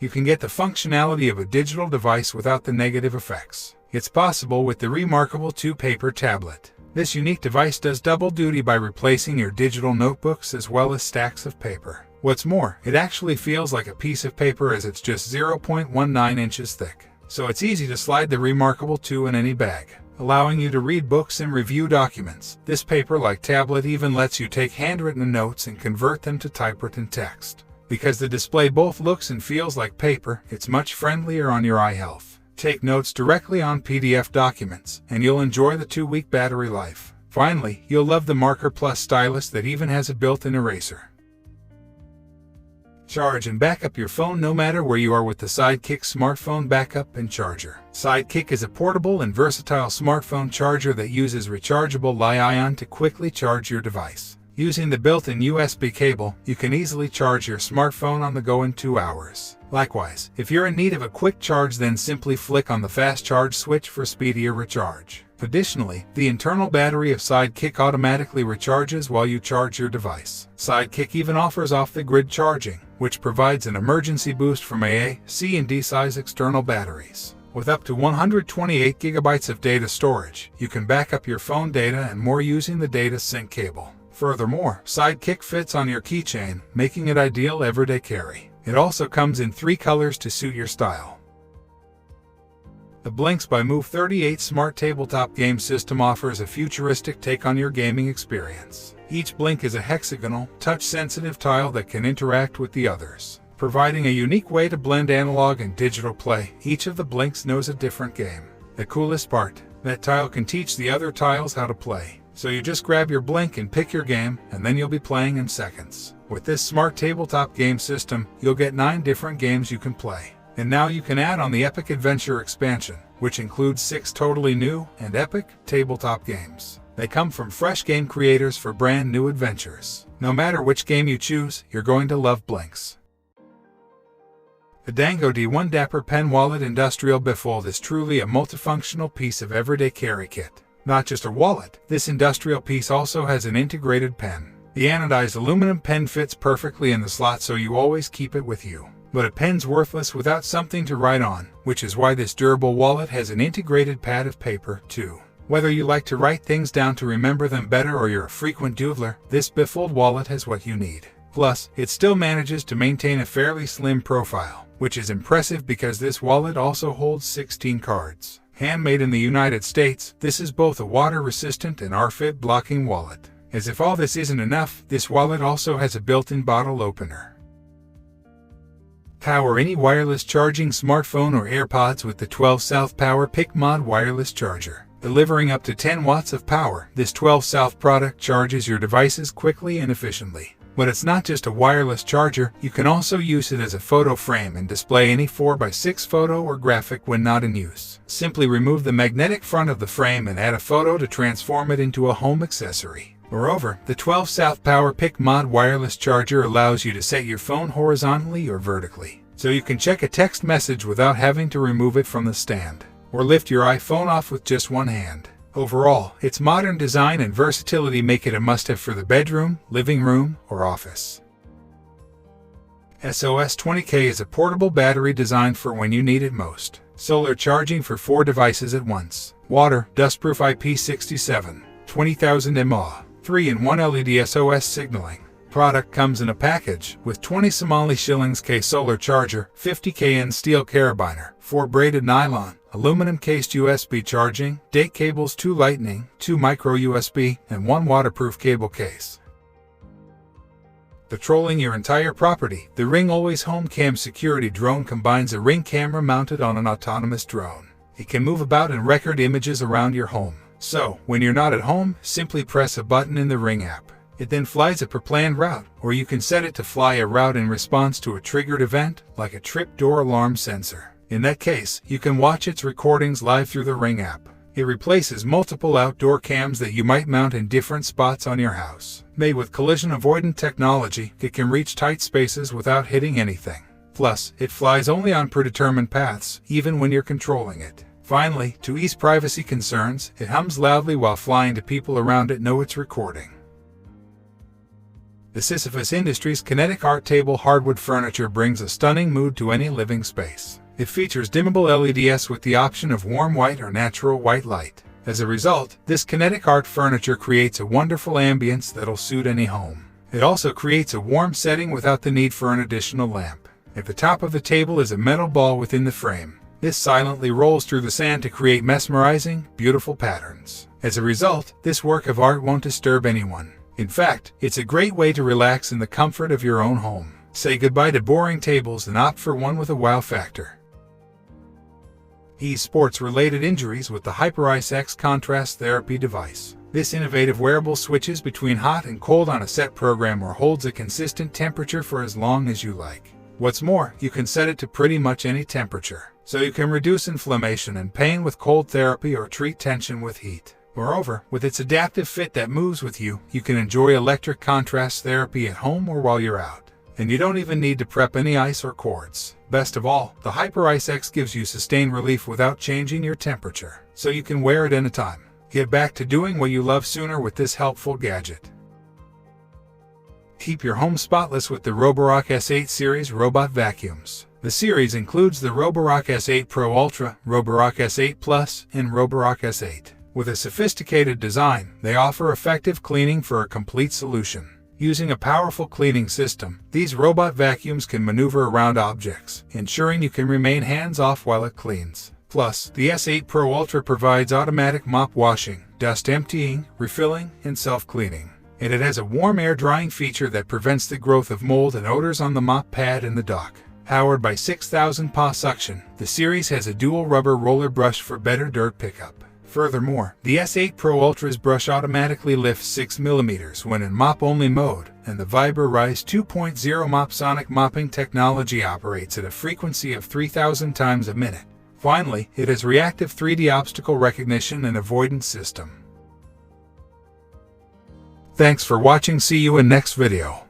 you can get the functionality of a digital device without the negative effects. It's possible with the remarkable 2-paper tablet. This unique device does double duty by replacing your digital notebooks as well as stacks of paper. What's more, it actually feels like a piece of paper as it's just 0.19 inches thick. So it's easy to slide the remarkable 2 in any bag, allowing you to read books and review documents. This paper-like tablet even lets you take handwritten notes and convert them to typewritten text. Because the display both looks and feels like paper, it's much friendlier on your eye health. Take notes directly on PDF documents, and you'll enjoy the 2-week battery life. Finally, you'll love the Marker Plus stylus that even has a built-in eraser. Charge and back up your phone no matter where you are with the Sidekick smartphone backup and charger. Sidekick is a portable and versatile smartphone charger that uses rechargeable Li-ion to quickly charge your device. Using the built-in USB cable, you can easily charge your smartphone on the go in 2 hours. Likewise, if you're in need of a quick charge, then simply flick on the fast charge switch for speedier recharge. Additionally, the internal battery of Sidekick automatically recharges while you charge your device. Sidekick even offers off-the-grid charging, which provides an emergency boost from AA, C, and D size external batteries. With up to 128 GB of data storage, you can back up your phone data and more using the data sync cable. Furthermore, Sidekick fits on your keychain, making it ideal everyday carry. It also comes in 3 colors to suit your style. The Blinks by Move 38 smart tabletop game system offers a futuristic take on your gaming experience. Each blink is a hexagonal, touch-sensitive tile that can interact with the others, providing a unique way to blend analog and digital play. Each of the blinks knows a different game. The coolest part, that tile can teach the other tiles how to play. So you just grab your blink and pick your game, and then you'll be playing in seconds. With this smart tabletop game system, you'll get 9 different games you can play. And now you can add on the Epic Adventure expansion, which includes 6 totally new and epic tabletop games. They come from fresh game creators for brand new adventures. No matter which game you choose, you're going to love blinks. The Dango D1 Dapper Pen Wallet Industrial Bifold is truly a multifunctional piece of everyday carry kit. Not just a wallet, this industrial piece also has an integrated pen. The anodized aluminum pen fits perfectly in the slot, so you always keep it with you. But a pen's worthless without something to write on, which is why this durable wallet has an integrated pad of paper, too. Whether you like to write things down to remember them better or you're a frequent doodler, this Bifold wallet has what you need. Plus, it still manages to maintain a fairly slim profile, which is impressive because this wallet also holds 16 cards. Handmade in the United States, this is both a water-resistant and RFID blocking wallet. As if all this isn't enough, this wallet also has a built-in bottle opener. Power any wireless charging smartphone or AirPods with the 12 South Power Pick Mod wireless charger. Delivering up to 10 watts of power, this 12 South product charges your devices quickly and efficiently. But it's not just a wireless charger, you can also use it as a photo frame and display any 4x6 photo or graphic when not in use. Simply remove the magnetic front of the frame and add a photo to transform it into a home accessory. Moreover, the 12 South Power Pick Mod wireless charger allows you to set your phone horizontally or vertically, so you can check a text message without having to remove it from the stand, or lift your iPhone off with just one hand. Overall, its modern design and versatility make it a must-have for the bedroom, living room, or office. SOS 20K is a portable battery designed for when you need it most. Solar charging for 4 devices at once. Water, dustproof IP67, 20,000 mAh, 3-in-1 LED SOS signaling. Product comes in a package with 20 Somali shillings K solar charger, 50 KN steel carabiner, 4 braided nylon, aluminum cased USB charging, date cables, 2 lightning, 2 micro USB, and 1 waterproof cable case. Patrolling your entire property, the Ring Always Home Cam security drone combines a Ring camera mounted on an autonomous drone. It can move about and record images around your home. So, when you're not at home, simply press a button in the Ring app. It then flies a per-planned route, or you can set it to fly a route in response to a triggered event, like a trip door alarm sensor. In that case, you can watch its recordings live through the Ring app. It replaces multiple outdoor cams that you might mount in different spots on your house. Made with collision-avoidant technology, it can reach tight spaces without hitting anything. Plus, it flies only on predetermined paths, even when you're controlling it. Finally, to ease privacy concerns, it hums loudly while flying to people around it know it's recording. The Sisyphus Industries Kinetic Art Table hardwood furniture brings a stunning mood to any living space. It features dimmable LEDs with the option of warm white or natural white light. As a result, this kinetic art furniture creates a wonderful ambience that'll suit any home. It also creates a warm setting without the need for an additional lamp. At the top of the table is a metal ball within the frame. This silently rolls through the sand to create mesmerizing, beautiful patterns. As a result, this work of art won't disturb anyone. In fact, it's a great way to relax in the comfort of your own home. Say goodbye to boring tables and opt for one with a wow factor. Ease sports-related injuries with the HyperIce X contrast therapy device. This innovative wearable switches between hot and cold on a set program or holds a consistent temperature for as long as you like. What's more, you can set it to pretty much any temperature, so you can reduce inflammation and pain with cold therapy or treat tension with heat. Moreover, with its adaptive fit that moves with you, you can enjoy electric contrast therapy at home or while you're out. And you don't even need to prep any ice or cords. Best of all, the HyperIce X gives you sustained relief without changing your temperature, so you can wear it anytime. Get back to doing what you love sooner with this helpful gadget. Keep your home spotless with the Roborock S8 series robot vacuums. The series includes the Roborock S8 Pro Ultra, Roborock S8 Plus, and Roborock S8. With a sophisticated design, they offer effective cleaning for a complete solution. Using a powerful cleaning system, these robot vacuums can maneuver around objects, ensuring you can remain hands-off while it cleans. Plus, the S8 Pro Ultra provides automatic mop washing, dust emptying, refilling, and self-cleaning. And it has a warm air drying feature that prevents the growth of mold and odors on the mop pad and the dock. Powered by 6,000 PA suction, the series has a dual rubber roller brush for better dirt pickup. Furthermore, the S8 Pro Ultra's brush automatically lifts 6 mm when in mop-only mode, and the HyperIce 2.0 Mop Sonic mopping technology operates at a frequency of 3,000 times a minute. Finally, it has reactive 3D obstacle recognition and avoidance system. Thanks for watching. See you in next video.